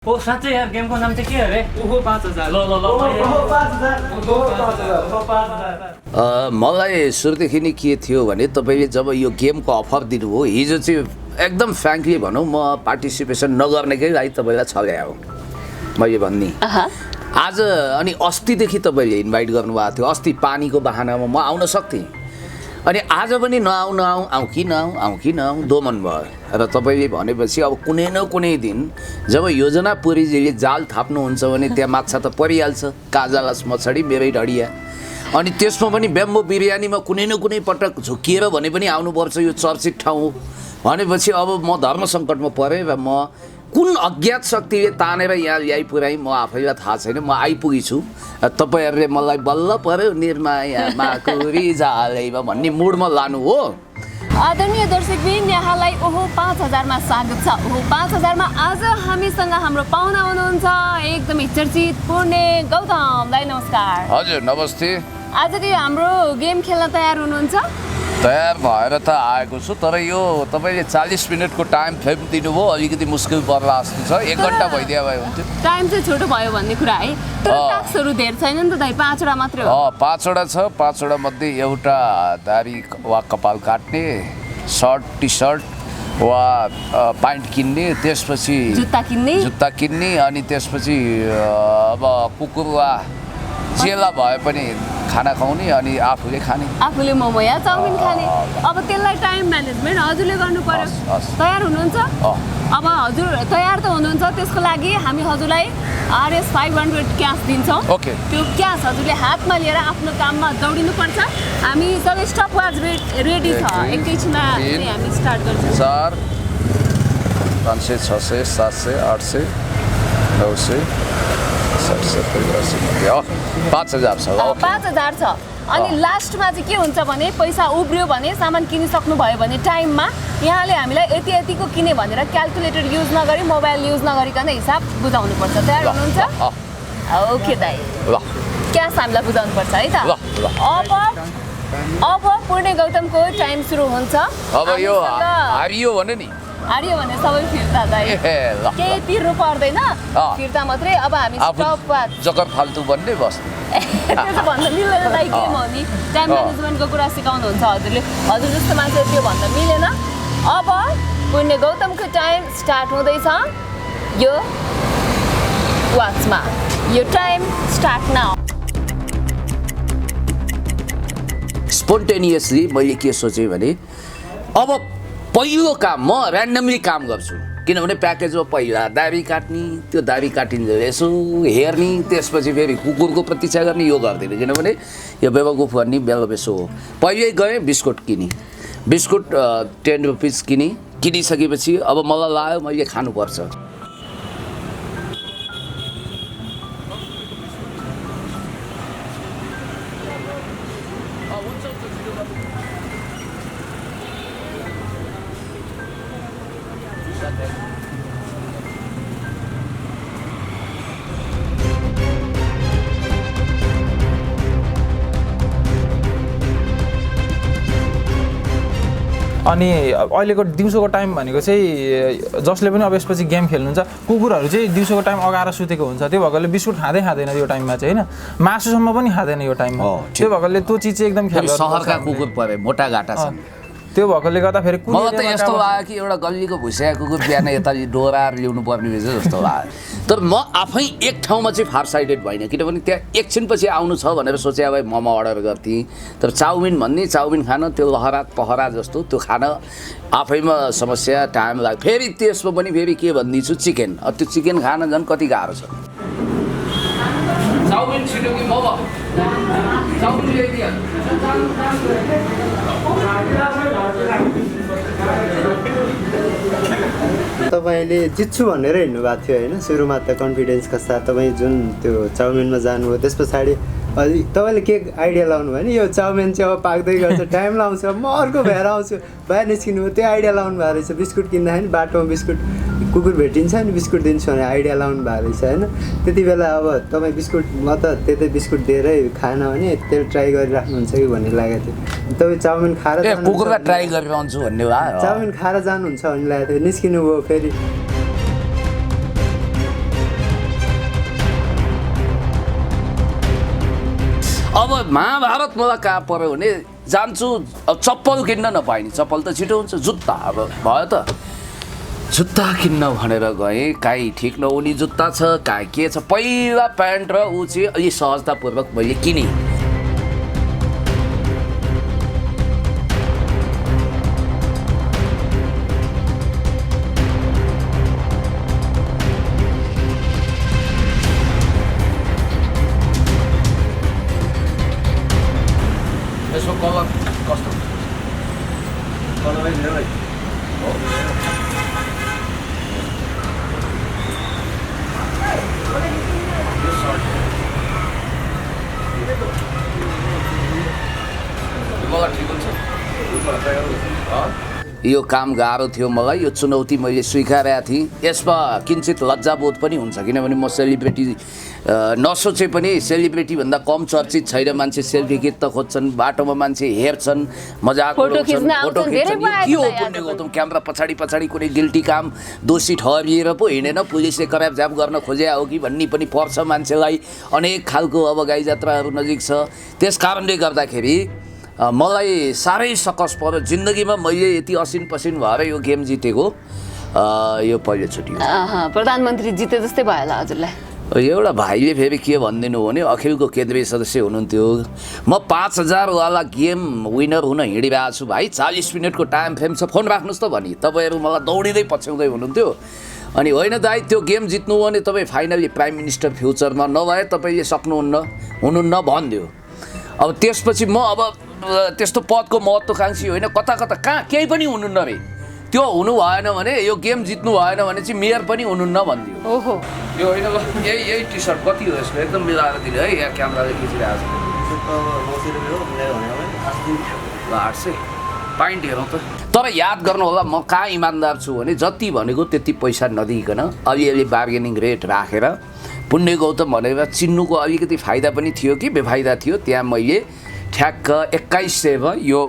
ओ साँच्चै यार गेमको नाम चाहिँ के अरे? ओहो 5000 ल ल ल ओहो 5000 मलाई सुरुदेखि नै के थियो भने तपाईले जब यो गेमको अफर दिनुभयो हिजो चाहिँ एकदम फ्र्याङ्कली भनौँ म पार्टिसिपेसन नगर्नेकै लागि तपाईँलाई छल्या हो मैले भन्ने आज अनि अस्तिदेखि तपाईँले इन्भाइट गर्नुभएको थियो अस्ति पानीको बहानामा म आउन सक्थेँ अनि आज पनि आउँ कि नआउँ दोमन भयो र तपाईँले भनेपछि अब कुनै न कुनै दिन जब योजना पुरीजीले जाल थाप्नुहुन्छ भने त्यहाँ माछा त परिहाल्छ काजालास मछडी मेरै ढडिया अनि त्यसमा पनि ब्याम्बो बिरयानीमा कुनै न कुनै पटक झुकिएर भने पनि आउनुपर्छ यो चर्चित ठाउँ भनेपछि अब म धर्म सङ्कटमा परेँ र म कुन अज्ञात शक्तिले तानेर यहाँ ल्याइ पुऱ्याइ म आफैलाई थाहा छैन म आइपुगेछु तपाईँहरूले मलाई बल्ल पर्यो निर्मायामा रिजालैमा भन्ने मुडमा लानु हो। आदरणीय दर्शकबिन यहाँलाई ओहो 5000 मा स्वागत छ। ओहो 5000 मा आज हामीसँग हाम्रो पाहुना हुनुहुन्छ एकदमै चर्चित पुण्य गौतम दाइ नमस्कार। हजुर नमस्ते। आज चाहिँ हाम्रो गेम खेल्न तयार हुनुहुन्छ? तयार भएर त आएको छु तर यो तपाईँले 40 मिनटको टाइम फ्रेम दिनुभयो अलिकति मुस्किल पर्ला जस्तो छ 1 घन्टा भइदिया भए हुन्थ्यो। टाइम चाहिँ छोटो भयो भन्ने कुरा है तर टास्कहरू धेर छैन नि त दाइ 5 वटा मात्र हो। 5 वटा छ 5 वटा मध्ये एउटा दारी वा कपाल काट्ने सर्ट टी सर्ट वा प्यान्ट किन्ने त्यसपछि जुत्ता किन्ने अनि त्यसपछि अब कुकुर वा जेला भए पनि खाना खुवाउने अनि आफूले खाने आफूले मोमो या चाउमिन खाने अब त्यसलाई टाइम म्यानेजमेन्ट हजुरले गर्नु पर्यो। तयार हुनुहुन्छ? अब हजुर तयार त हुनुहुन्छ त्यसको लागि हामी हजुरलाई RS 500 क्यास दिन्छौँ। त्यो क्यास हजुरले हातमा लिएर आफ्नो काममा दौडिनु पर्छ। हामी सबै स्टप वाच रेडी छ एकैछिनमा हामी स्टार्ट गर्छौँ। 4 500 600 700 800 900 5000 छ 5000 छ अनि लास्टमा चाहिँ के हुन्छ भने पैसा उब्रियो भने सामान किनिसक्नु भयो भने टाइममा यहाँले हामीलाई यति यतिको किने भनेर क्याल्कुलेटर युज नगरी मोबाइल युज नगरिकन हिसाब बुझाउनु पर्छ। तयार हुनुहुन्छ? ओके दाइ ल क्यास हामीलाई बुझाउनु पर्छ है त। अब पुण्य गौतमको टाइम सुरु हुन्छ। अब यो हारियो भने नि हारियो भने सबै फिर्ता दाइ केही तिर्नु पर्दैन फिर्ता मात्रै। अब हामी स्टप वाच जकर फाल्तु बन्ने बस्ने त्यसो भन्दा मिल्दैन दाइ के हो नि टाइम म्यानेजमेन्टको कुरा सिकाउनुहुन्छ हजुरले। हजुर जस्तो मान्छे त्यो भन्दा मिलेन। अब पुण्य गौतमको टाइम स्टार्ट हुँदैछ यो वाचमा। यो टाइम स्टार्ट नाउ। स्पोन्टेनियसली मैले के सोचेँ भने अब पहिलो काम म ऱ्यान्डमली काम गर्छु किनभने प्याकेजमा पहिला दारी काट्ने त्यो दारी काटिन्छ यसो हेर्ने त्यसपछि फेरि कुकुरको प्रतीक्षा गर्ने यो गर्दैन किनभने यो बेवकुफ गर्ने बेला बेसो हो। पहिल्यै गएँ बिस्कुट किने बिस्कुट 10 रुपिस किनिसकेपछि अब मलाई लाग्यो मैले खानुपर्छ। अनि अहिलेको दिउँसोको टाइम भनेको चाहिँ जसले पनि अब यसपछि गेम खेल्नुहुन्छ कुकुरहरू चाहिँ दिउँसोको टाइम अगाएर सुतेको हुन्छ त्यो भएकोले बिस्कुट खाँदैन यो टाइममा चाहिँ होइन मासुसम्म पनि खाँदैन यो टाइममा त्यो भएकोले त्यो चिज चाहिँ एकदम ख्याल गर्नु। सहरका कुकुर परे मोटा घाटा छन् त्यो भएकोले गर्दा फेरि मलाई त यस्तो लाग्यो कि एउटा गल्लीको भुसिया कुकुर बिहान यता डोराएर ल्याउनु पर्ने रहेछ जस्तो लाग्यो। तर म आफै एक ठाउँमा चाहिँ फार साइडेड भइनँ किनभने त्यहाँ एकछिनपछि आउनु छ भनेर सोचे भए मोमो अर्डर गर्थेँ तर चाउमिन भन्ने चाउमिन खान त्यो लहरा पहरा जस्तो त्यो खान आफैमा समस्या टाइम लाग्यो। फेरि त्यसमा पनि फेरि के भनिदिन्छु चिकन त्यो चिकन खान झन् कति गाह्रो छ। चाउमिन छिटो कि मोमो चाउमिन ल्याइदिया तपाईँले जित्छु भनेर हिँड्नु भएको थियो होइन सुरुमा त कन्फिडेन्सका साथ तपाईँ जुन त्यो चाउमिनमा जानुभयो त्यस पछाडि तपाईँले के आइडिया लाउनु भयो नि यो चाउमिन चाहिँ अब पाक्दै गर्छ टाइम लाउँछ म अर्को भएर आउँछु बाहिर निस्किनु भयो त्यो आइडिया लाउनु भएको रहेछ। बिस्कुट किन्दाखेरि बाटोमा बिस्कुट कुकुर भेटिन्छ नि बिस्कुट दिन्छु भने आइडिया लाउनु भएको रहेछ होइन। त्यति बेला अब तपाईँ बिस्कुट म त त्यतै बिस्कुट दिएरै खान भने त्यो ट्राई गरिराख्नुहुन्छ कि भन्ने लागेको थियो। तपाईँ चाउमिन खाएर कुकुरलाई ट्राई गरिरहन्छु भन्ने भयो चाउमिन खाएर जानुहुन्छ भन्ने लागेको थियो निस्किनु भयो फेरि अब महाभारत मलाई कहाँ पर्यो भने जान्छु अब चप्पल किन्न नपाइने चप्पल त छिटो हुन्छ जुत्ता अब भयो त जुत्ता किन्न भनेर गएँ काहीँ ठिक नहुने जुत्ता छ काहीँ के छ पहिला प्यान्ट र ऊ चाहिँ अलि सहजतापूर्वक मैले किनेँ यसको कलर कस्तो यो काम गाह्रो थियो मलाई यो चुनौती मैले स्वीकारेको थिएँ यसमा किञ्चित लज्जाबोध पनि हुन्छ किनभने म सेलिब्रिटी नसोचे पनि सेलिब्रिटीभन्दा कम चर्चित छैन मान्छे सेल्फी खिच्न खोज्छन् बाटोमा मान्छे हेर्छन् मजाक फोटो खिच्न के हो पुण्य गौतम क्यामेरा पछाडि पछाडि कुनै गिल्टी काम दोषी ठहरिएर पो हिँडेन पुलिसले करापझाप गर्न खोजे हो कि भन्ने पनि पर्छ मान्छेलाई अनेक खालको अब गाई जात्राहरू नजिक छ त्यस कारणले गर्दाखेरि मलाई साह्रै सकस पर्यो जिन्दगीमा मैले यति असिन पसिन भएर यो गेम जितेको यो पहिलोचोटि हो प्रधानमन्त्री जिते जस्तै भयो होला हजुरलाई एउटा भाइले फेरि के भनिदिनु भने अखिलको केन्द्रीय सदस्य हुनुहुन्थ्यो म 5000 वाला गेम विनर हुन हिँडिरहेको छु भाइ 40 मिनटको टाइम फ्रेम छ फोन राख्नुहोस् त भनी तपाईँहरू मलाई दौडिँदै पछ्याउँदै हुनुहुन्थ्यो अनि होइन दाइ त्यो गेम जित्नु हो भने तपाईँ फाइनली प्राइम मिनिस्टर फ्युचरमा नभए तपाईँले हुनुहुन्न भनिदियो अब त्यसपछि म अब त्यस्तो पदको महत्त्वकाङ्क्षी होइन कता कहाँ केही पनि हुनुहुन्न रे त्यो हुनु भएन भने यो गेम जित्नु भएन भने चाहिँ मेयर पनि हुनुहुन्न भनिदियो ओहो यो होइन यही टी सर्ट कति हो यसको एकदम मिलाएर दिनु है यहाँ क्यामेराले खिचिरहेको छ 800 पाइन्ट हेरौँ त तर याद गर्नु होला म कहाँ इमान्दार छु भने जति भनेको त्यति पैसा नदिइकन अलिअलि बार्गेनिङ रेट राखेर पुण्य गौतम भनेर चिन्नुको अलिकति फाइदा पनि थियो कि बेफाइदा थियो त्यहाँ मैले ठ्याक्क 2100 यो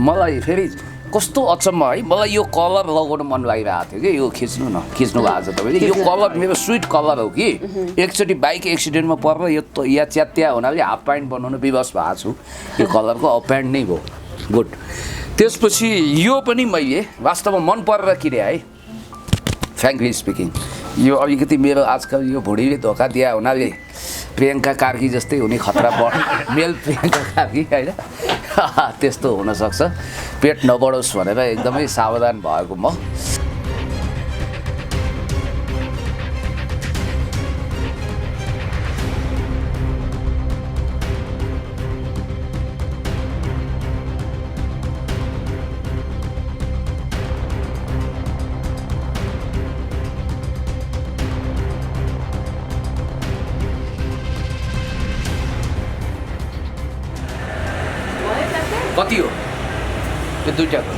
मलाई फेरि कस्तो अचम्म है मलाई यो कलर लगाउन मन लागिरहेको थियो कि यो खिच्नु भएको छ तपाईँले यो कलर मेरो स्विट कलर हो कि एकचोटि बाइक एक्सिडेन्टमा परेर यो या च्यात्या हुनाले हाफ प्यान्ट बनाउन विवश भएको छु यो कलरको अब प्यान्ट नै हो गुड त्यसपछि यो पनि मैले वास्तवमा मन परेर किने है फ्रेङ्कली स्पिकिङ यो अलिकति मेरो आजकल यो भुँडीले धोका दिए हुनाले प्रियङ्का कार्की जस्तै हुने खतरा मेल प्रियङ्का कार्की होइन त्यस्तो हुनसक्छ पेट नबढोस् भनेर एकदमै सावधान भएको म कति हो यो दुईटाको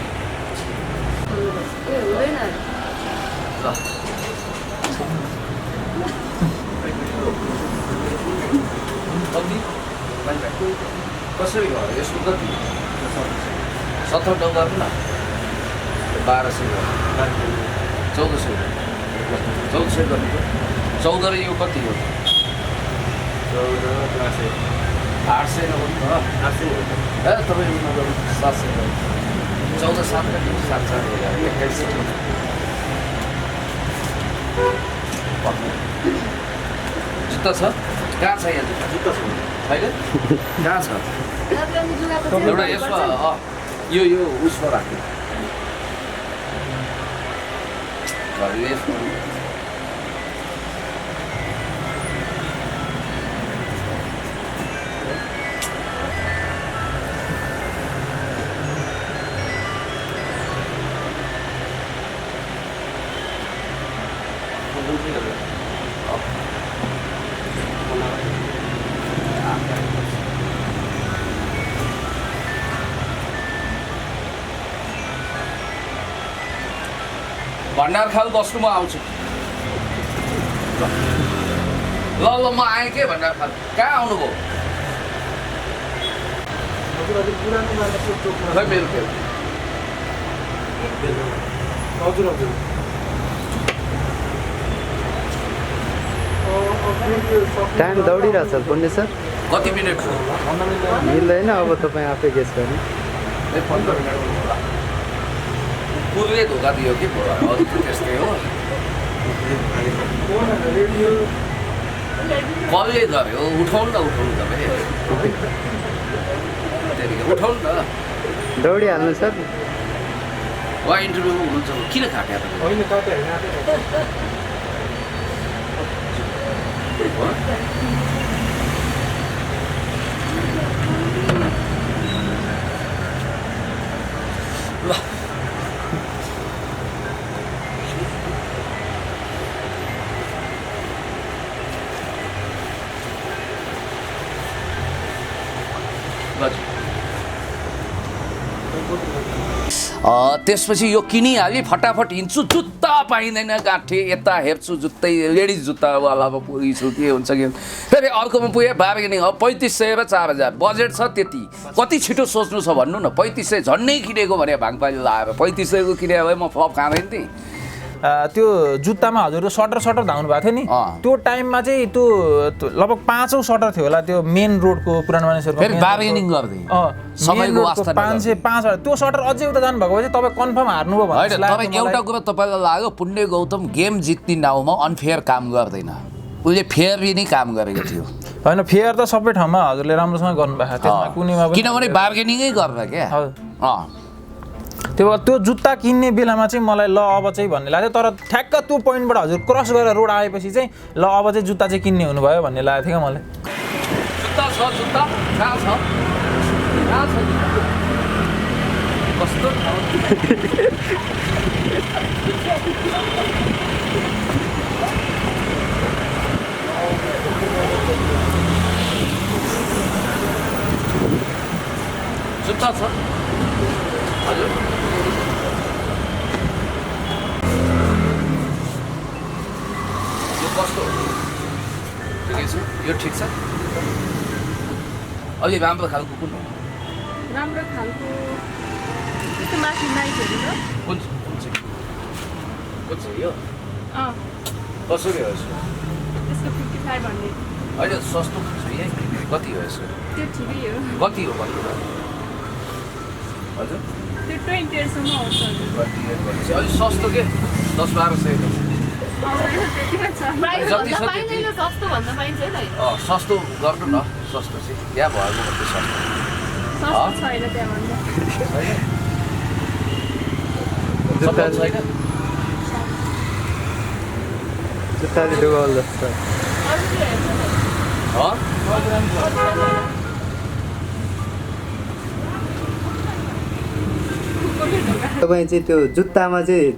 कसरी भयो यसको कति $17 न 1200 1400 गर्नु 14 र यो कति हो 800 नभन्नु 800 ए तपाईँ 700 14 7 कति 7 21 जुत्ता छ कहाँ छ यहाँ जुत्ता छ होइन कहाँ छ एउटा यसमा यो उसमा राख्यो भण्डार खाल बस्नु म आउँछु ल म आएँ के भण्डार खाल कहाँ आउनुभयो खै मेरो खेल हजुर टाइम दौडिरहेछ पुण्य सर कति मिनट मिल्दैन अब तपाईँ आफै गेस गर्ने पुलले धोका दियो कि अरू त त्यस्तै हो कसले गर्यो उठाउनु न तपाईँ उठाउनु न दौडिहाल्नु सर वा इन्टरभ्यूमा हुनुहुन्छ किन खाट्या ल त्यसपछि यो किनिहालेँ फटाफट हिँड्छु जुत्ता पाइँदैन गाँठे यता हेर्छु जुत्तै लेडिज जुत्तावालामा पुगेछु के हुन्छ कि फेरि अर्कोमा पुगेँ बार्गेनिङ अब 3500 र 4000 बजेट छ त्यति कति छिटो सोच्नु छ भन्नु न 3500 झन्डै किनेको भने भाङपाली लाएर 3500 को किने भए म फ्लप खाँदैन थिएँ त्यो जुत्तामा हजुरको सटर धाउनु भएको थियो नि त्यो टाइममा चाहिँ त्यो लगभग 5औं सटर थियो होला त्यो मेन रोडको पुरानो मानिसहरुको फेरि बार्गेनिङ गर्दै समयको वास्ता 505 त्यो सटर अझै उता जानु भएको भए चाहिँ तपाईँ कन्फर्म हार्नुभयो भने तपाईँ एउटा कुरा तपाईँलाई लाग्यो पुण्य गौतम गेम जित्ने नाउँमा अनफेयर काम गर्दैन उसले फेयरली नै काम गरेको थियो हैन फेयर त सबै ठाउँमा हजुरले राम्रोसँग गर्नुभएको त्यसमा कुनैमा पनि किनभने बार्गेनिङै गर्दा क्या त्यो जुत्ता किन्ने बेलामा चाहिँ मलाई ल अब चाहिँ भन्ने लाग्यो तर ठ्याक्क त्यो पोइन्टबाट हजुर क्रस गरेर रोड आएपछि चाहिँ ल अब चाहिँ जुत्ता चाहिँ किन्ने हुनुभयो भन्ने लागेको थियो क्या मलाई जुत्ता छ जुत्ता कहाँ छ कस्तो जुत्ता छ हजुर यो कस्तो ठिकै छ यो ठिक छ अलि राम्रो खालको कुन राम्रो खालको त्यस्तो माथि नाइटहरु छ कुन चाहिँ यो कसरी हो यसको त्यसको 5500 अहिले सस्तो छ यहाँ कति हो यसको त्यो ठिकै हो कति हो भन्नु न हजुर त्यो 28 सम्म आउँछ अलिक सस्तो के 10-12 सय सस्तो भन्न पाइन्छ है सस्तो गर्नु न सस्तो चाहिँ यहाँ भएको मात्रै सस्तो छैन त्यहाँभन्दा छैन जुत्ताले डुबाउल जस्तो तपाईँ चाहिँ त्यो जुत्तामा चाहिँ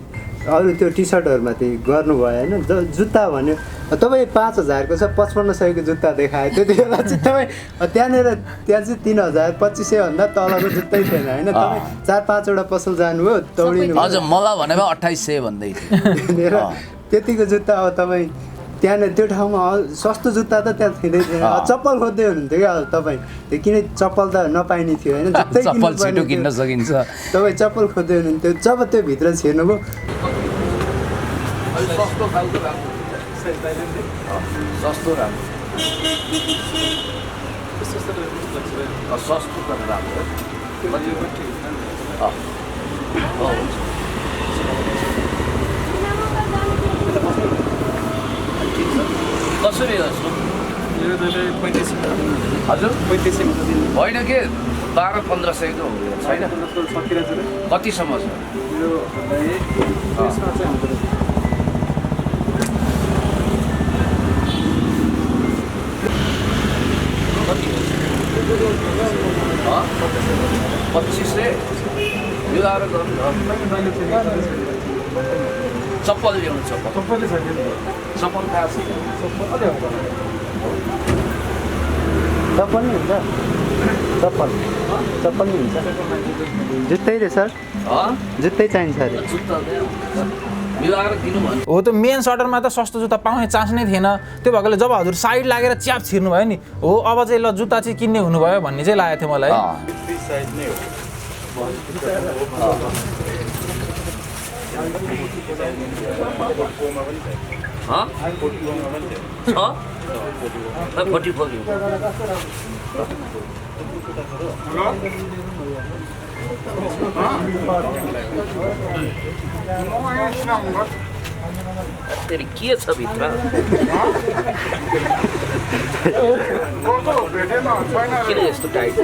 अरू त्यो टी सर्टहरूमा चाहिँ गर्नुभयो होइन जुत्ता भन्यो तपाईँ 5000 को छ 5500 को जुत्ता देखायो त्यति बेला चाहिँ तपाईँ त्यहाँ चाहिँ 3000 2500 भन्दा तलको जुत्तै थिएन होइन तपाईँ 4-5 वटा पसल जानुभयो दौडिनु हजुर मलाई भनेको 2800 भन्दै थियो त्यतिको जुत्ता अब तपाईँ त्यहाँनिर त्यो ठाउँमा सस्तो जुत्ता त त्यहाँ थिँदै थिएन चप्पल खोज्दै हुनुहुन्थ्यो क्या तपाईँ त्यो किन चप्पल त नपाइने थियो होइन चप्पल छिटो किन्न सकिन्छ तपाईँ चप्पल खोज्दै हुनुहुन्थ्यो जब त्यो भित्र छिर्नुभयो सस्तो खालको राम्रो सस्तो राम्रो सस्तो त राम्रो कसरी जस्तो हजुर 3500 होइन के 12-1500 को छैन कतिसम्म छ यो आएर गर्नु चप्पल ल्याउनु चप्पल कहाँ छ चप्पल नि हुन्छ चप्पल नि हुन्छ जुत्तै रे सर जुत्तै चाहिन्छ अरे हो त्यो मेन सटरमा त सस्तो जुत्ता पाउने चान्स नै थिएन त्यो भएकोले जब हजुर साइड लागेर च्याप छिर्नु भयो नि हो अब चाहिँ ल जुत्ता चाहिँ किन्ने हुनुभयो भन्ने चाहिँ लागेको थियो मलाई तेरि के छ भित्र किन यस्तो टाइट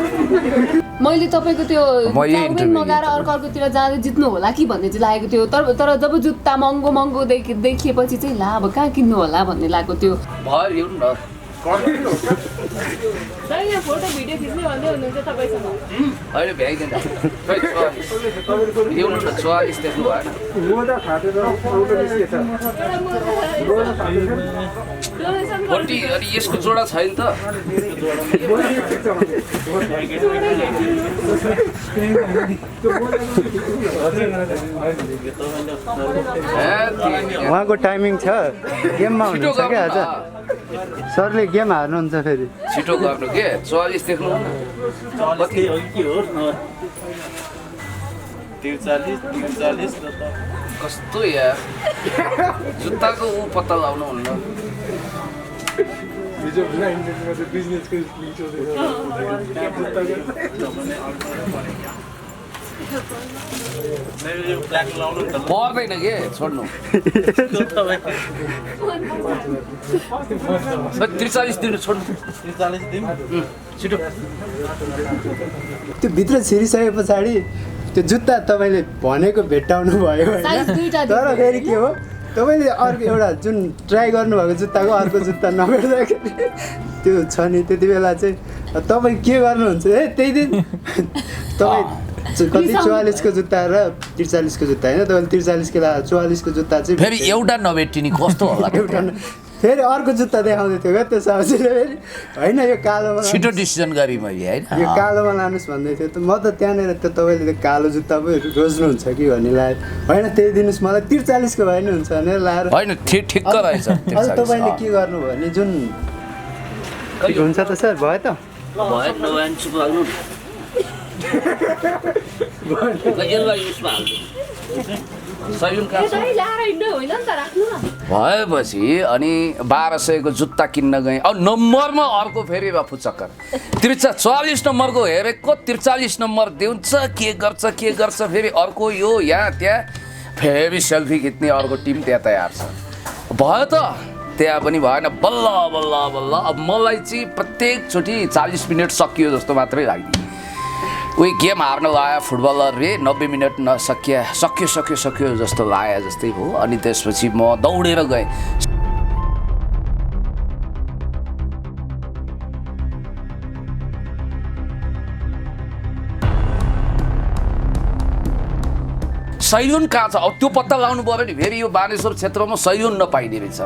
मैले तपाईँको त्यो मैले चाउमिन इन्टरभ्यू मगाएर अर्कोतिर जाँदा जित्नु होला कि भन्ने चाहिँ लागेको थियो तर जब जुत्ता महँगो देखिएपछि चाहिँ ला अब कहाँ किन्नु होला भन्ने लागेको थियो भयो न यहाँ फोटो भिडियो खिच्ने भन्दै हुनुहुन्छ तपाईँसँग अहिले भ्याइदिन्छ ल्याउनु न 44 देख्नु भएन फोर्टी अनि यसको जोडा छैन त उहाँको टाइमिङ छ गेममा हुनुहुन्छ क्या आज सरले गेम हार्नुहुन्छ फेरि छिटो गर्नु के 44 देख्नु कस्तो यार जुत्ताको ऊ पत्ता लाउनु हुन्न पर्दैन के छोड्नु 43 दिनु छोड्नु छिटो त्यो भित्र छिरिसके पछाडि त्यो जुत्ता तपाईँले भनेको भेट्टाउनु भयो साइज होइन दुईटा तर फेरि के हो तपाईँले अर्को एउटा जुन ट्राई गर्नुभएको जुत्ताको अर्को जुत्ता नभेट्दाखेरि त्यो छ नि त्यति बेला चाहिँ तपाईँ के गर्नुहुन्छ है त्यही दिन तपाईँ कति 44 को जुत्ता र 43 को जुत्ता होइन तपाईँले 43 को 44 को जुत्ता चाहिँ फेरि एउटा नभेटिनी कस्तो होला एउटा फेरि अर्को जुत्ता देखाउँदै थियो क्या त्यो साउजीले फेरि होइन यो कालोमा छिटो डिसिजन गरी मैले होइन यो कालोमा लानुहोस् भन्दै थियो त म त त्यहाँनिर त तपाईँले त कालो जुत्ता पो रोज्नुहुन्छ कि भन्ने लाग्यो होइन त्यही दिनुहोस् मलाई 43 को भए नि हुन्छ भनेर लाएर होइन ठिक्क रहेछ अझ तपाईँले के गर्नु भने जुन ठिक हुन्छ त सर भयो त भएपछि अनि 1200 को जुत्ता किन्न गएँ अब नम्बरमा अर्को फेरि बाफु चक्कर 44 नम्बरको हेरेको 43 नम्बर दिन्छ के गर्छ फेरि अर्को यो यहाँ त्यहाँ फेरि सेल्फी खिच्ने अर्को टिम त्यहाँ तयार छ भयो त त्यहाँ पनि भएन बल्ल अब मलाई चाहिँ प्रत्येकचोटि 40 मिनट सकियो जस्तो मात्रै लाग्यो उही गेम हार्न लाग्यो फुटबलरले 90 मिनट सक्यो जस्तो लाग्यो जस्तै हो अनि त्यसपछि म दौडेर गएँ सैलुन कहाँ छ अब त्यो पत्ता लाउनु पऱ्यो नि फेरि यो बानेश्वर क्षेत्रमा सैलुन नपाइने रहेछ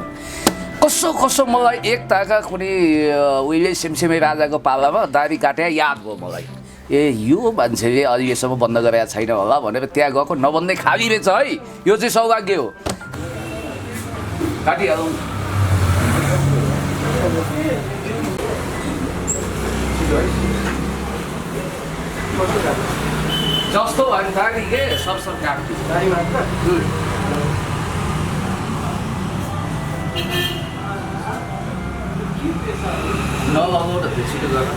कसो मलाई एक ताका कुनै उहिले सिमसिमे राजाको पालामा दारी काटे याद भयो मलाई ए यो मान्छेले अहिलेसम्म बन्द गरेका छैन होला भनेर त्यहाँ गएको नबन्दै खाली रहेछ है यो चाहिँ सौभाग्य हो काटिहालौँ जस्तो भयो दारी के सरसर काट्छु नलगाउ न त्यो छिटो गर्नु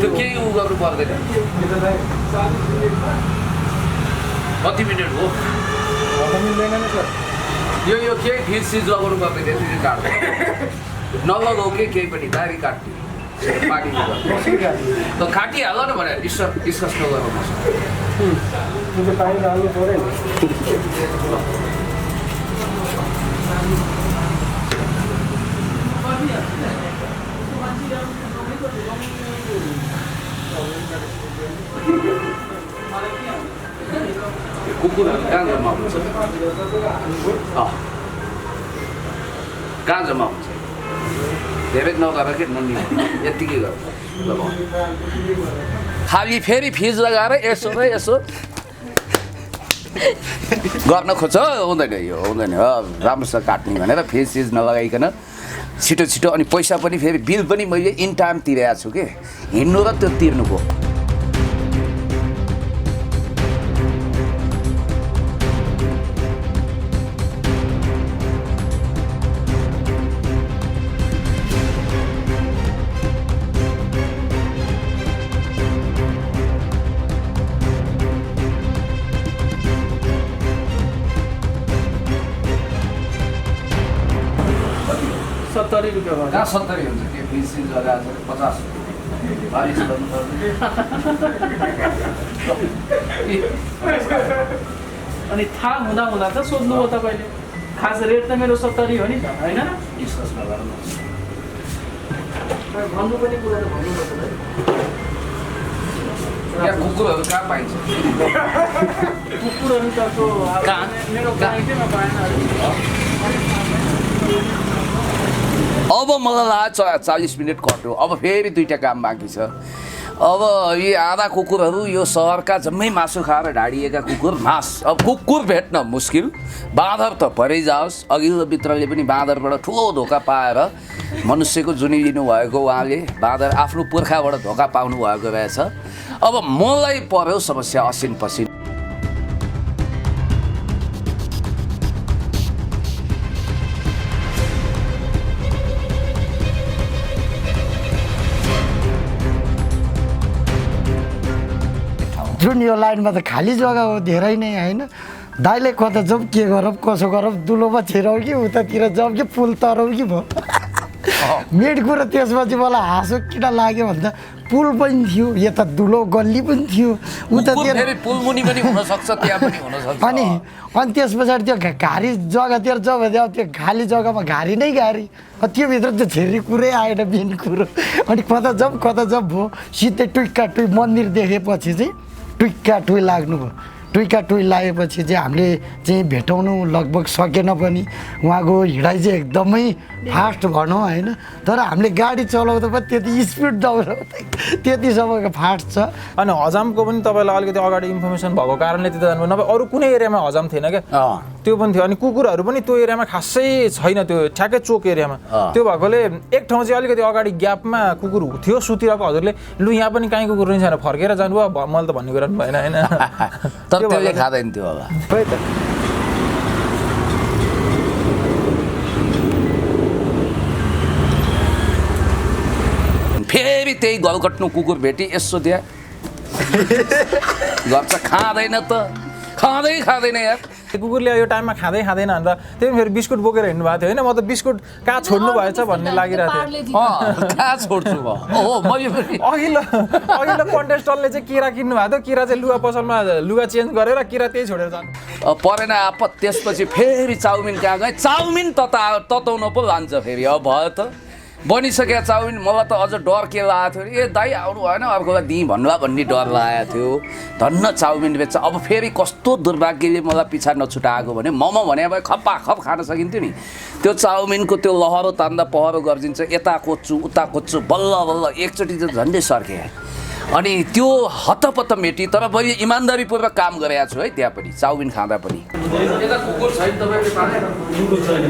त्यो केही उ गर्नु पर्दैन कति मिनट हो यो केही फिर सिज लगाउनु पर्दैन त्यसरी काट्नु नलगाउ केही पनि दारी काट्नु पानी त काटिहाल न भने डिस्कस नगरौँ कुकुरहरू कहाँ जम्मा हुन्छ कहाँ जम्मा हुन्छ धेरै नगर के ननी यत्तिकै गर खाली फेरि फिज लगाएर यसो र यसो गर्न खोज्छ हुँदैन यो हुँदैन राम्रोसँग काट्ने भनेर फेज सिज नलगाइकन छिटो अनि पैसा पनि फेरि बिल पनि मैले इन टाइम तिरेको छु कि हिँड्नु र त्यो तिर्नुको 70 रुपियाँ भयो। कहाँ 70 हुन्छ के 20 जग्गा 50 बारिस गर्नु अनि थाहा हुँदा हुँदा त सोध्नुभयो तपाईँले, खास रेट त मेरो 70 हो नि त, होइन? विश्वास नगर्नु भन्नु पनि कुरा त भन्नुपर्छ है। यहाँ कुकुरहरू कहाँ पाइन्छ कुकुरहरू त कहाँ? मेरो गाईमा पाएन अरे। अब मलाई लाग्छ 40 मिनट कट्यो, अब फेरि 2टा काम बाँकी छ। अब यी आधा कुकुरहरू यो सहरका जम्मै मासु खाएर ढाडिएका कुकुर अब कुकुर भेट्न मुस्किल, बाँदर त परै जाओस्। अघिल्लो मित्रले पनि बाँदरबाट ठुलो धोका पाएर मनुष्यको जुनी लिनुभएको उहाँले बाँदर आफ्नो पुर्खाबाट धोका पाउनु भएको रहेछ। अब मलाई पर्यो समस्या असिन पसिन। जुन यो लाइनमा त खाली जग्गा हो धेरै नै होइन। दाइले कता जाउँ के गरौँ कसो गरौँ, दुलोमा छिराउँ कि उतातिर जाउँ कि पुल तरौँ कि भयो। मेन कुरो त्यसपछि मलाई हाँसो किन लाग्यो भन्दा पुल पनि थियो, यता दुलो गल्ली पनि थियो उतातिर, पुलमुनि पनि हुनसक्छ, त्यहाँ पनि हुनसक्छ। अनि त्यस पछाडि त्यो घारी जग्गातिर जाउँ भने त्यो खाली जग्गामा घारी नै घारी, त्योभित्र त्यो छेरी कुरै आएन मेन कुरो। अनि कता जाउँ भयो, सिधै टुइक्का टुइ मन्दिर देखेपछि चाहिँ टुइक्का टुइ लाग्नुभयो। टुइक्का टुइ लागेपछि चाहिँ हामीले चाहिँ भेटाउनु लगभग सकेन पनि, उहाँको हिँडाइ चाहिँ एकदमै फास्ट भनौँ होइन, तर हामीले गाडी चलाउँदा पनि त्यति स्पिड दौडाउँदै त्यतिसम्मको फास्ट छ। अनि हजामको पनि तपाईँलाई अलिकति अगाडि इन्फर्मेसन भएको कारणले त्यता जानुभयो, नभए अरू कुनै एरियामा हजाम थिएन क्या, त्यो पनि थियो। अनि कुकुरहरू पनि त्यो एरियामा खासै छैन, त्यो ठ्याक्कै चोक एरियामा, त्यो भएकोले एक ठाउँ चाहिँ अलिकति अगाडि ग्यापमा कुकुर थियो सुतिरहेको। हजुरले लु यहाँ पनि कहीँ कुकुर नै छैन फर्केर जानुभयो, मैले त भन्ने कुरा पनि भएन होइन। तर त्यसले खाँदैन थियो होला। खोइ त फेरि त्यही गलकट्नु कुकुर भेटी यसो त्यहाँ गर्छ, खाँदैन त, खाँदैन यार। कुकुरले यो टाइममा खाँदैन भनेर त्यही फेरि बिस्कुट बोकेर हिँड्नु भएको थियो होइन। म त बिस्कुट कहाँ छोड्नु भएछ भन्ने लागिरहेको थियो। कहाँ छोड्छु म? अघिल्लो कन्टेस्टरले चाहिँ किरा किन्नु भएको थियो, किरा चाहिँ लुगा पसलमा लुगा चेन्ज गरेर किरा त्यही छोडेर जानु परेन आपत। त्यसपछि फेरि चाउमिन कहाँ गएँ, चाउमिन तताउन पो लान्छ फेरि। अब भयो त बनिसक्यो चाउमिन, मलाई त अझ डर के लागेको थियो, ए दाइ आउनु भएन अर्कोलाई दिँ भन्नुला भन्ने डर लागेको थियो। धन्न चाउमिन बेच्छ। अब फेरि कस्तो दुर्भाग्यले मलाई पिछा नछुटाएको भने मोमो भने भए खप्पाखप खान सकिन्थ्यो नि। त्यो चाउमिनको त्यो लहरो तान्दा पहरो गरिदिन्छ, यता कोच्छु उता कोच्छु, बल्ल बल्ल एकचोटि त झन्डै सर्केँ। अनि त्यो हतपत मेटी, तर मैले इमान्दारीपूर्वक काम गरेको छु है त्यहाँ पनि चाउमिन खाँदा पनि। यता कुकुर छैन तपाईँले पाले? कुकुर छैन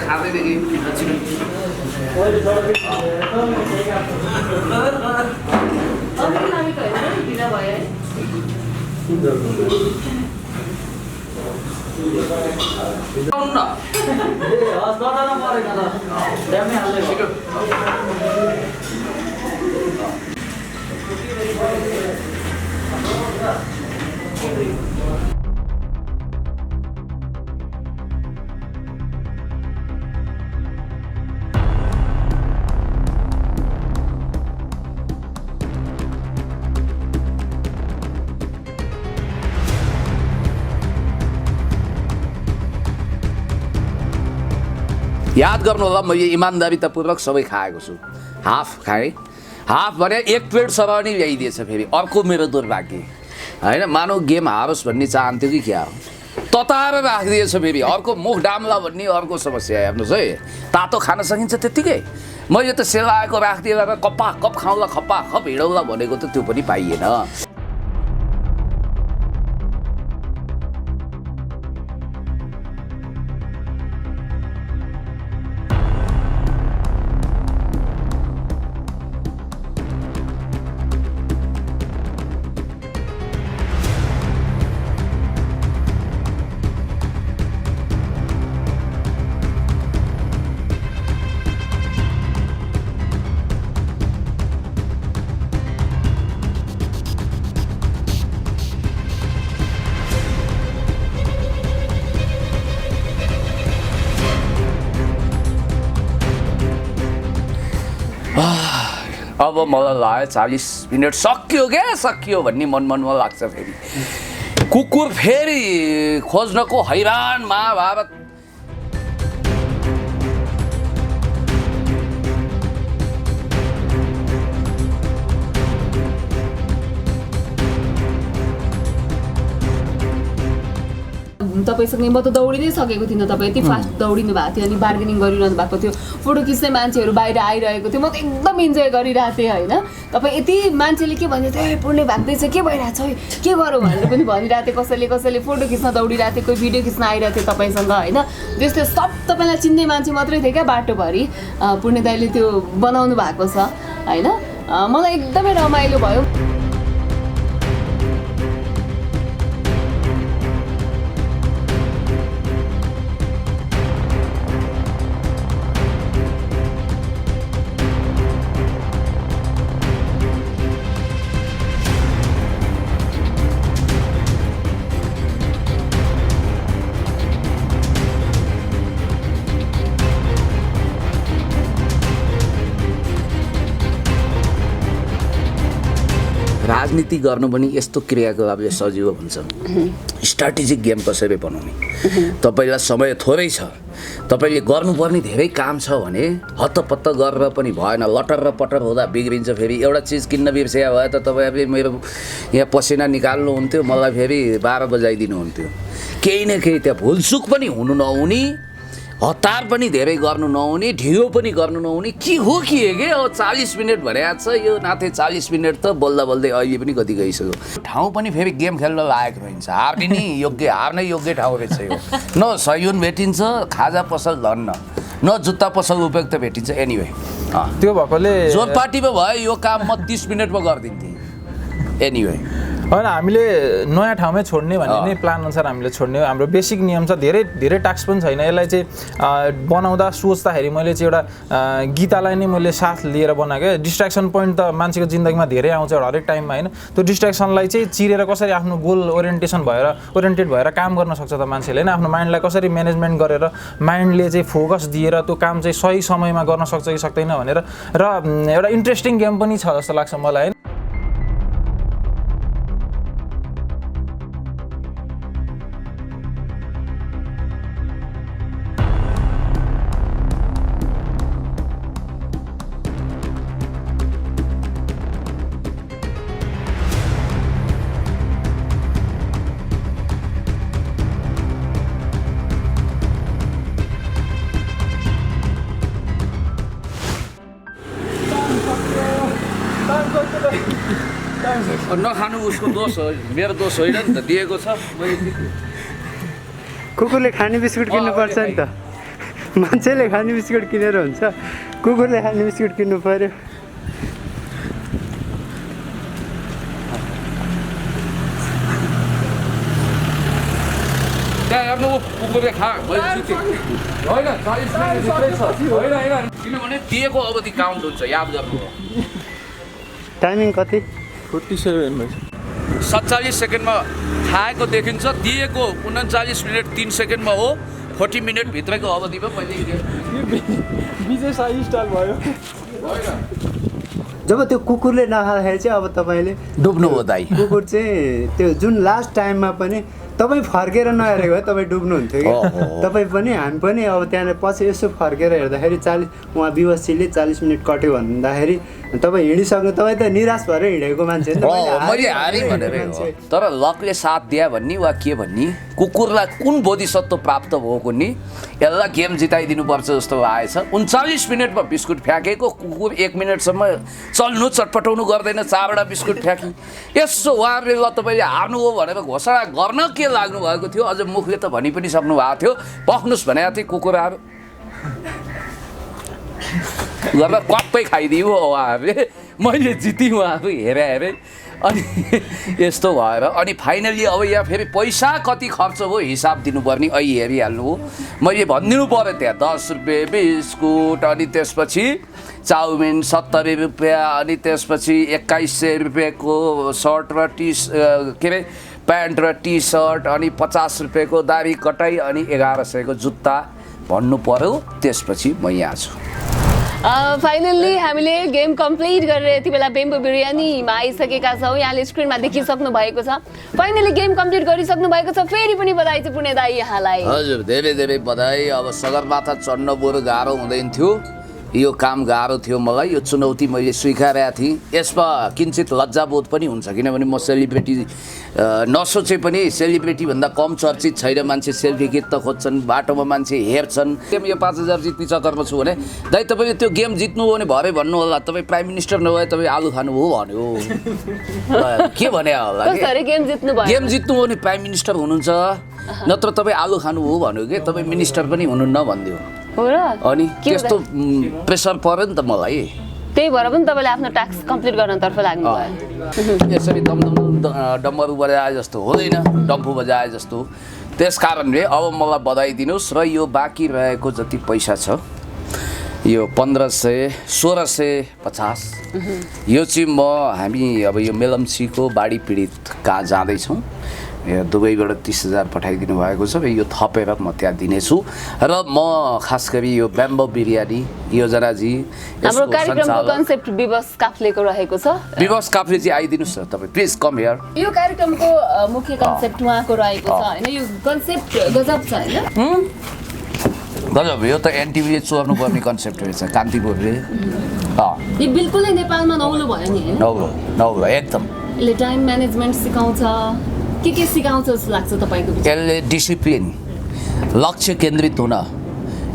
खाँदैन। याद गर्नु होला, मैले इमान्दारितापूर्वक सबै खाएको छु। हाफ खाएँ, हाफ भने एक प्लेट सरनी ल्याइदिएछ फेरि। अर्को मेरो दुर्भाग्य होइन, मानव गेम हारोस् भन्ने चाहन्थ्यो कि क्या हो, तताएर राखिदिएछ फेरि। अर्को मुख डाम्ला भन्ने अर्को समस्या हेर्नुहोस् है। तातो खान सकिन्छ त्यत्तिकै, मैले त सेलाएको राखिदिएर कप्पा कप खाउँला खप्पा खप हिँडौला भनेको त त्यो पनि पाइएन। अब मलाई लाग्यो 40 मिनट सकियो भन्ने मनमा लाग्छ। फेरि कुकुर फेरि खोज्नको हैरान महाभारत। तपाईँसँग म त दौडी नै सकेको थिइनँ, तपाईँ यति फास्ट दौडिनु भएको थियो अनि बार्गेनिङ गरिरहनु भएको थियो, फोटो खिच्ने मान्छेहरू बाहिर आइरहेको थियो, म त एकदम इन्जोय गरिरहेको थिएँ होइन। तपाईँ यति मान्छेले के भन्दै थियो, पुण्य भाग्दैछ के भइरहेको छ के गरौँ भनेर पनि भनिरहेको थियो, कसैले फोटो खिच्न दौडिरहेको थियो, कोही भिडियो खिच्न आइरहेको थियो तपाईँसँग होइन। त्यस्तो सब तपाईँलाई चिन्ने मान्छे मात्रै थियो क्या बाटोभरि, पुण्य दाइले त्यो बनाउनु भएको छ होइन। मलाई एकदमै रमाइलो भयो। राजनीति गर्नु पनि यस्तो क्रियाकलापले सजिलो हुन्छ। स्ट्राटेजिक गेम कसरी बनाउने, तपाईँलाई समय थोरै छ, तपाईँले गर्नुपर्ने धेरै काम छ भने हत्तपत्त गरेर पनि भएन, लटर र पटर हुँदा बिग्रिन्छ। फेरि एउटा चिज किन्न बिर्सिया भए त तपाईँ मेरो यहाँ पसिना निकाल्नु हुन्थ्यो, मलाई फेरि 12 बजाइदिनु हुन्थ्यो। केही न केही त्यहाँ भुलचुक पनि हुनु नहुने, हतार पनि धेरै गर्नु नहुने, ढिलो पनि गर्नु नहुने, के हो के अब 40 मिनट भनेको छ यो नाथे। 40 मिनट त बोल्दा बोल्दै अहिले पनि कति गइसक्यो। ठाउँ पनि फेरि गेम खेल्न लागेको रहन्छ, हार्नै योग्य ठाउँ रहेछ यो। न सयुन भेटिन्छ, खाजा पसल धन्न, न जुत्ता पसल उपयुक्त भेटिन्छ। एनिवे त्यो भएकोले जोर पार्टीमा भयो यो काम म 30 मिनटमा गरिदिन्थेँ। एनिवे होइन, हामीले नयाँ ठाउँमै छोड्ने भन्ने नै प्लान अनुसार हामीले छोड्ने हो। हाम्रो बेसिक नियम छ, धेरै टास्क पनि छैन। यसलाई चाहिँ बनाउँदा सोच्दाखेरि मैले चाहिँ एउटा गीतालाई नै मैले साथ लिएर बनाएको। डिस्ट्र्याक्सन पोइन्ट त मान्छेको जिन्दगीमा धेरै आउँछ हरेक टाइममा होइन। त्यो डिस्ट्र्याक्सनलाई चाहिँ चिरेर कसरी आफ्नो गोल ओरिएन्टेड भएर काम गर्न सक्छ त मान्छेले होइन। आफ्नो माइन्डलाई कसरी म्यानेजमेन्ट गरेर माइन्डले चाहिँ फोकस दिएर त्यो काम चाहिँ सही समयमा गर्न सक्छ कि सक्दैन भनेर र एउटा इन्ट्रेस्टिङ गेम पनि छ जस्तो लाग्छ मलाई होइन। नखानु उसको दोष हो, मेरो दोष होइन नि त, दिएको छ। कुकुरले खाने बिस्कुट किन्नुपर्छ नि त, मान्छेले खाने बिस्कुट किनेर हुन्छ, कुकुरले खाने बिस्कुट किन्नु पर्यो। त्यहाँ हेर्नु कुकुरले खा होइन, किनभने दिएको अवधि काउन्ट हुन्छ, याद गर्नु। टाइमिङ कति? 47 सेकेन्डमा खाएको देखिन्छ, दिएको 39 मिनट 3 सेकेन्डमा हो। 40 मिनट भित्रको अवधिमा मैले विजय साई स्टाइल भयो। जब त्यो कुकुरले नखाँदाखेरि चाहिँ अब तपाईँले डुब्नु हो दाइ। कुकुर चाहिँ त्यो जुन लास्ट टाइममा पनि तपाईँ फर्केर नहेरेको भए तपाईँ डुब्नुहुन्थ्यो कि तपाईँ पनि हामी पनि अब त्यहाँनिर पछि यसो फर्केर हेर्दाखेरि 40 उहाँ विवशीले 40 मिनट कट्यो भन्दाखेरि तपाईँ हिँडिसक्नु, तपाईँ त निराश भएर हिँडेको मान्छे मैले हारेँ भनेर। तर लकले साथ दिया भन्ने वा के भन्ने, कुकुरलाई कुन बोधिसत्व प्राप्त भएको नि यसलाई गेम जिताइदिनुपर्छ जस्तो आएछ। 39 मिनटमा बिस्कुट फ्याँकेको कुकुर 1 मिनटसम्म चल्नु चटपटाउनु गर्दैन, 4वटा बिस्कुट फ्याँकी। यसो उहाँहरूले ल तपाईँले हार्नु हो भनेर घोषणा गर्न के लाग्नु भएको थियो। अझ मुखले त भनि पनि सक्नु भएको थियो, पख्नुहोस् भनेको थियो कुकुरहरू गरेर क्वाप्पै खाइदियो उहाँहरूले। मैले जितेँ, उहाँहरू हेरे अनि यस्तो भएर अनि फाइनली अब यहाँ फेरि पैसा कति खर्च भयो हिसाब दिनुपर्ने अहिले हेरिहाल्नु हो। मैले भनिदिनु पऱ्यो त्यहाँ 10 रुपियाँ बिस्कुट, अनि त्यसपछि चाउमिन 70 रुपियाँ, अनि त्यसपछि 2100 रुपियाँको सर्ट र प्यान्ट र टी सर्ट, अनि 50 रुपियाँको दाढी कटाइ, अनि 1100 को जुत्ता भन्नु पर्यो। त्यसपछि म यहाँ छु। फाइनल्ली हामीले गेम कम्प्लिट गरेर यति बेला बेम्बो बिरयानीमा आइसकेका छौँ। यहाँले स्क्रिनमा देखिसक्नु भएको छ। फाइनली गेम कम्प्लिट गरिसक्नु भएको छ। फेरि पनि बधाई छ पुण्य दाई यहाँलाई। हजुर धेरै धेरै बधाई। अब सगरमाथा चढ्न बरु गाह्रो हुँदैन थियो, यो काम गाह्रो थियो मलाई। यो चुनौती मैले स्वीकारेको थिएँ। यसमा किञ्चित लज्जाबोध पनि हुन्छ, किनभने म सेलिब्रेटी नसोचे पनि सेलिब्रेटीभन्दा कम चर्चित छैन। मान्छे सेल्फी खिच्न खोज्छन्, बाटोमा मान्छे हेर्छन्। यो 5000 जित्ने चक्करमा छु भने दाइ तपाईँले त्यो गेम जित्नु हो भने भरे भन्नु होला, तपाईँ प्राइम मिनिस्टर नभए तपाईँ आलु खानुभयो भन्यो। के भने होला गेम जित्नु भयो? गेम जित्नु हो भने प्राइम मिनिस्टर हुनुहुन्छ, नत्र तपाईँ आलु खानुभयो भन्यो कि तपाईँ मिनिस्टर पनि हुनुहुन्न भनिदियो। हो र? अनि त्यस्तो प्रेसर पर्यो नि त मलाई। त्यही भएर पनि तपाईँले आफ्नो टास्क कम्प्लिट गर्नतर्फ लाग्नु भयो। यसरी दमदम डम्बरू बजाए जस्तो हुँदैन, डम्फु बजाए जस्तो। त्यस कारणले अब मलाई बधाई दिनुहोस्। र यो बाँकी रहेको जति पैसा छ, यो 1500 1650, यो चाहिँ हामी अब यो मेलम्चीको बाढी पीडित कहाँ जाँदैछौँ। दुबईबाट 30,000 पठाइदिनु भएको छ। यो थपेर म त्यहाँ दिनेछु। र म खास गरी यो बेम्बो बिरयानी योजनाजी, हाम्रो कार्यक्रमको कन्सेप्ट विवश काफ्लेको रहेको छ। विवश काफ्ले चाहिँ आइदिनुहोस् न तपाईँ, प्लिज कम हियर। यो कार्यक्रमको मुख्य कन्सेप्ट उहाँको रहेको छ होइन? यो कन्सेप्ट गजब छ होइन? गजब। यो त एनटिभीले चोर्नु पर्ने कन्सेप्ट रहेछ कान्तिपुरले। यो बिल्कुलै नेपालमा नौलो भयो नि होइन? नौलो एकदम। यसले टाइम म्यानेजमेन्ट सिकाउँछ, के सिकाउँछ जस्तो लाग्छ तपाईँको? यसले डिसिप्लिन, लक्ष्य केन्द्रित हुन,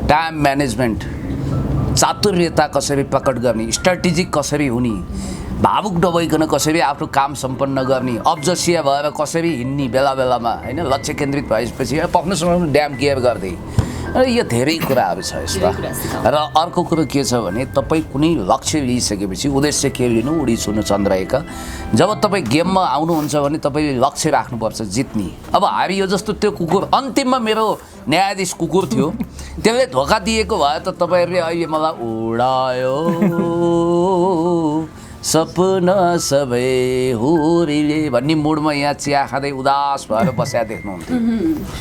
टाइम म्यानेजमेन्ट, चातुर्यता कसरी प्रकट गर्ने, स्ट्राटेजिक कसरी हुने, भावुक नभइकन कसरी आफ्नो काम सम्पन्न गर्ने, अब्जसिया भएर कसरी हिँड्ने बेला बेलामा होइन, लक्ष्य केन्द्रित भएपछि पक्नु समयमा ड्याम केयर गर्दै। र यो धेरै कुराहरू छ यसमा। र अर्को कुरो के छ भने तपाईँ कुनै लक्ष्य लिइसकेपछि उद्देश्य के लिनु, उडी छुनु चन्द्रएका। जब तपाईँ गेममा आउनुहुन्छ भने तपाईँले लक्ष्य राख्नुपर्छ जित्ने। अब हारियो जस्तो त्यो कुकुर, अन्तिममा मेरो न्यायाधीश कुकुर थियो, त्यसले धोका दिएको भए त तपाईँहरूले अहिले मलाई उडायो सपना सबै हुरीले भन्ने मुडमा यहाँ चिया खाँदै उदास भएर बस्या देख्नुहुन्थ्यो।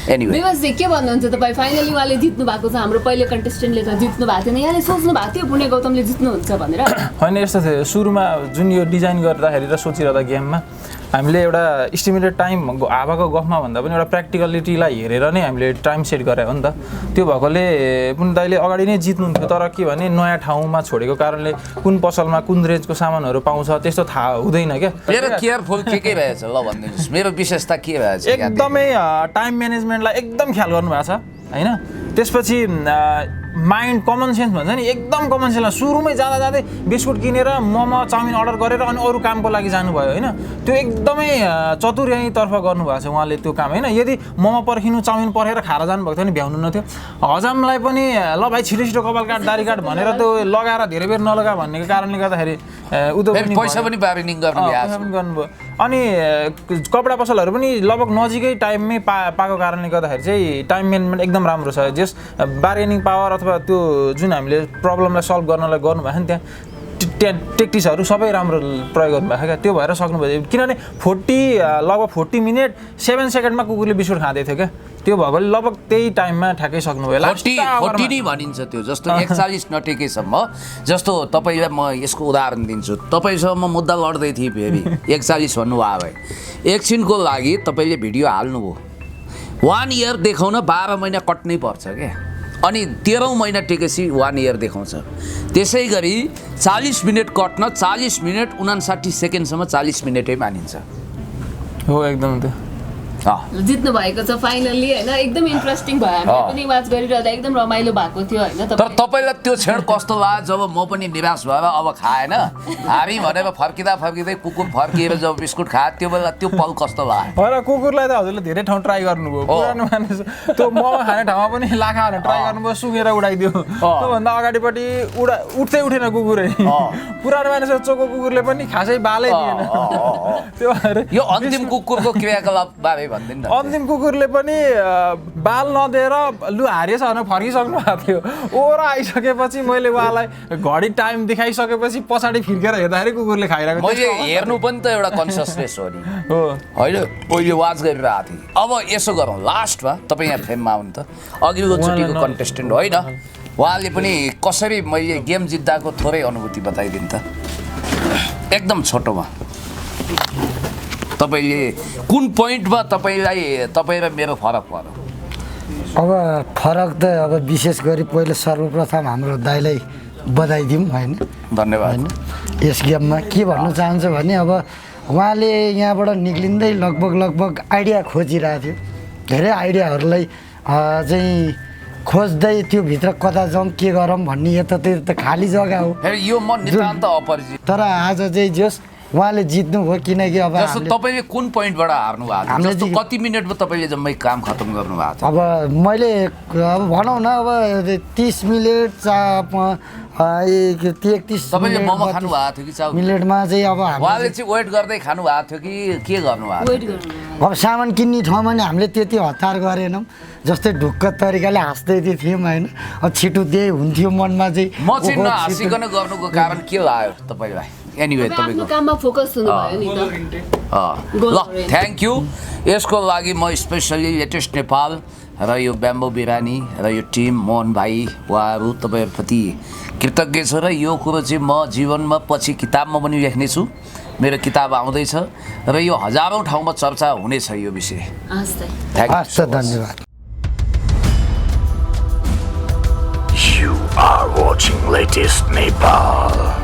एनिवे के भन्नुहुन्छ तपाईँ? फाइनली उहाँले जित्नु भएको छ। हाम्रो पहिलो कन्टेस्टेन्टले त जित्नु भएको थिएन। यहाँले सोच्नु भएको थियो पुण्य गौतमले जित्नुहुन्छ भनेर? होइन, यस्तो थियो। सुरुमा जुन यो डिजाइन गर्दाखेरि र सोचिरहँदा गेममा हामीले एउटा इस्टिमेटेड टाइम हावाको गफमा भन्दा पनि एउटा प्र्याक्टिकलिटीलाई हेरेर नै हामीले टाइम सेट गरे हो नि त। त्यो भएकोले पुण्य दाइले अगाडि नै जित्नुहुन्थ्यो। तर के भने नयाँ ठाउँमा छोडेको कारणले कुन पसलमा कुन रेन्जको सामानहरू पाउँछ त्यस्तो थाहा हुँदैन क्या। मेरो केयरफुल के रहेछ ल भनिदिनुहोस्, मेरो विशेषता के रहेछ? एकदमै टाइम म्यानेजमेन्टलाई एकदम ख्याल गर्नुभएको छ होइन? त्यसपछि माइन्ड कमन सेन्स भन्छ नि, एकदम कमन सेन्समा सुरुमै जाँदै बिस्कुट किनेर मोमो चाउमिन अर्डर गरेर अनि अरू कामको लागि जानुभयो होइन? त्यो एकदमै चतुर्याइतर्फ गर्नुभएको छ उहाँले त्यो काम होइन? यदि मोमो पर्खिनु चाउमिन पर्खेर खाएर जानुभएको थियो भने भ्याउनु नथ्यो। हजमलाई पनि ल भाइ छिटो छिटो कपाल काट दारी काट भनेर त्यो लगाएर धेरै बेर नलगा भन्नेको कारणले गर्दाखेरि पैसा पनि बार्गेनिङ गर्नुभयो। अनि कपडा पसलहरू पनि लगभग नजिकै टाइममै पाएको कारणले गर्दाखेरि चाहिँ टाइम म्यानेजमेन्ट एकदम राम्रो छ। जस बार्गेनिङ पावर अथवा त्यो जुन हामीले प्रब्लमलाई सल्भ गर्नलाई गर्नुभएको नि त्यहाँ टेक्टिक्सहरू सबै राम्रो प्रयोग गर्नुभएको क्या। त्यो भएर सक्नुभयो। किनभने लगभग 40 मिनट 7 सेकेन्डमा कुकुरले बिस्कुट खाँदै थियो क्या। त्यो भएकोले लगभग त्यही टाइममा ठ्याक्कै सक्नुभयो। 40 नै भनिन्छ त्यो। जस्तो 41 नटेकेसम्म, जस्तो तपाईँलाई म यसको उदाहरण दिन्छु। तपाईँसँग म मुद्दा लड्दै थिएँ, फेरि 41 भन्नुभयो भए एकछिनको लागि तपाईँले भिडियो हाल्नुभयो, 1 इयर देखाउन 12 महिना कट्नै पर्छ क्या। अनि 13औं महिना टेकेपछि 1 इयर देखाउँछ। त्यसै गरी 40 मिनट कट्न 40 मिनट 59 सेकेन्डसम्म 40 मिनटै मानिन्छ। हो एकदम त्यो जित्नु भएको छ फाइनल्ली होइन? एकदम इन्ट्रेस्टिङ भयो। हामीले पनि वाच गरिरहँदा एकदम रमाइलो भएको थियो होइन? तर तपाईँलाई त्यो क्षण कस्तो लाग्यो जब म पनि निराश भएर अब खाएन हारी भनेर फर्किँदै कुकुर फर्किएर जब बिस्कुट खायो, त्यो बेला त्यो पल कस्तो लाग्यो? होइन, कुकुरलाई त हजुरले धेरै ठाउँ ट्राई गर्नुभयो। पुरानो मानिस त्यो मोमो खाने ठाउँमा पनि लाखा हानेर ट्राई गर्नुभयो, सुँगेर उडाइदियो। त्योभन्दा अगाडिपट्टि उठ्दै उठेन कुकुरै। पुरानो मानिस चोको कुकुरले पनि खासै बालै दिएन। त्यो भएर यो अन्तिम कुकुरको क्रियाकलाप बारे भनिदिनु न। अन्तिम कुकुरले पनि बाल नदिएर लु हारिएछ भनेर फर्किसक्नु भएको थियो। ओर आइसकेपछि मैले उहाँलाई घडी टाइम देखाइसकेपछि पछाडि फिर्केर हेर्दाखेरि कुकुरले खाइरहेको मैले हेर्नु पनि त एउटा कन्सियसनेस हो नि हो। होइन पहिले वाच गरिरहेको थिएँ। अब यसो गरौँ लास्टमा तपाईँ यहाँ फ्रेममा आउनु त अघिल्लो चोटिको कन्टेस्टेन्ट होइन उहाँले पनि कसरी मैले गेम जित्दाको थोरै अनुभूति बताइदिनु त एकदम छोटोमा तपाईँले कुन पोइन्टमा तपाईँ र मेरो फरक पर्यो? अब फरक त अब विशेष गरी पहिले सर्वप्रथम हाम्रो दाइलाई बधाई दिउँ होइन धन्यवाद। यस गेममा के भन्न चाहन्छु भने अब उहाँले यहाँबाट निक्लिँदै लगभग आइडिया खोजिरहेको थियो। धेरै आइडियाहरूलाई चाहिँ खोज्दै त्यो भित्र कता जाउँ के गरौँ भन्ने यतातिर त खाली जग्गा हो। यो म नितान्त अपरिचित। तर आज चाहिँ जस उहाँले जित्नु हो किनकि अब जस्तो तपाईँले कुन पोइन्टबाट हार्नु भएको हामीले जस्तो कति मिनटमा तपाईँले जम्मै काम खत्तम गर्नु भएको छ? अब मैले अब भनौँ न अब 30 मिनट 31 तपाईँले मोमो खानु भएको थियो कि चाउ? मिनटमा चाहिँ अब उहाँले चाहिँ वेट गर्दै खानु भएको थियो कि के गर्नु भएको वेट थियो? गर्नु अब सामान किन्ने ठाउँमा नि हामीले त्यति हतार गरेनौँ। जस्तै ढुक्क तरिकाले हाँस्दै थियौँ होइन। अब छिटो दिए हुन्थ्यो मनमा चाहिँ म चाहिँ नहाँसिकन गर्नुको कारण के आयो तपाईँलाई? एनिवे आफ्नो तपाईँको काममा फोकस हुनुभयो नि त। ल थ्याङ्क यू। यसको लागि म स्पेसली लेटेस्ट नेपाल र यो ब्याम्बो बिरानी र यो टिम मोहन भाइ उहाँहरू तपाईँहरूप्रति कृतज्ञ छु र यो कुरो चाहिँ म जीवनमा पछि किताबमा पनि लेख्नेछु। मेरो किताब आउँदैछ र यो हजारौँ ठाउँमा चर्चा हुनेछ यो विषय। हस् धन्यवाद। You are watching latest Nepal.